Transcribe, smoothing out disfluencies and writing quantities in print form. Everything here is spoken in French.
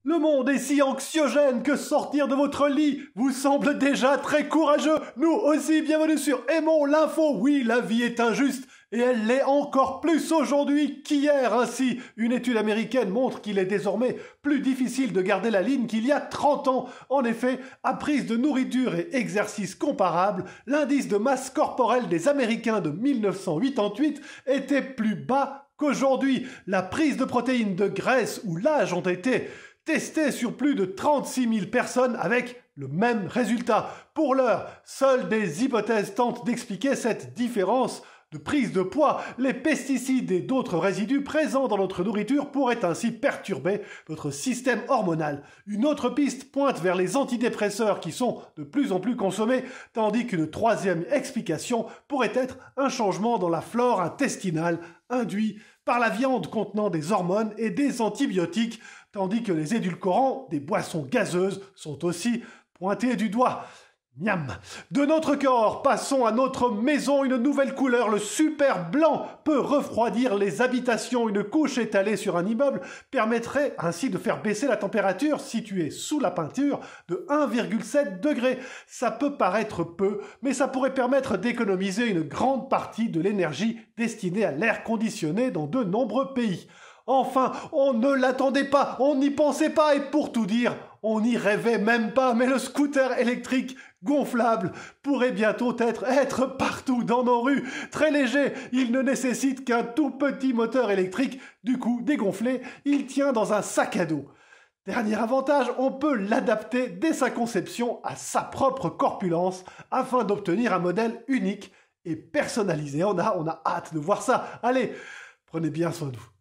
Le monde est si anxiogène que sortir de votre lit vous semble déjà très courageux. Nous aussi, bienvenue sur Aimons l'info. Oui, la vie est injuste et elle l'est encore plus aujourd'hui qu'hier. Ainsi, une étude américaine montre qu'il est désormais plus difficile de garder la ligne qu'il y a 30 ans. En effet, à prise de nourriture et exercices comparables, l'indice de masse corporelle des Américains de 1988 était plus bas qu'aujourd'hui. La prise de protéines, de graisse ou l'âge ont été testé sur plus de 36 000 personnes avec le même résultat. Pour l'heure, seules des hypothèses tentent d'expliquer cette différence de prise de poids. Les pesticides et d'autres résidus présents dans notre nourriture pourraient ainsi perturber notre système hormonal. Une autre piste pointe vers les antidépresseurs qui sont de plus en plus consommés, tandis qu'une troisième explication pourrait être un changement dans la flore intestinale induit par la viande contenant des hormones et des antibiotiques, tandis que les édulcorants des boissons gazeuses sont aussi pointés du doigt. Miam. De notre corps, passons à notre maison. Une nouvelle couleur, le super blanc, peut refroidir les habitations. Une couche étalée sur un immeuble permettrait ainsi de faire baisser la température située sous la peinture de 1,7 degrés. Ça peut paraître peu, mais ça pourrait permettre d'économiser une grande partie de l'énergie destinée à l'air conditionné dans de nombreux pays. Enfin, on ne l'attendait pas, on n'y pensait pas, et pour tout dire, on n'y rêvait même pas, mais le scooter électrique gonflable pourrait bientôt être partout dans nos rues. Très léger, il ne nécessite qu'un tout petit moteur électrique, du coup dégonflé, il tient dans un sac à dos. Dernier avantage, on peut l'adapter dès sa conception à sa propre corpulence afin d'obtenir un modèle unique et personnalisé. On a hâte de voir ça. Allez, prenez bien soin de vous.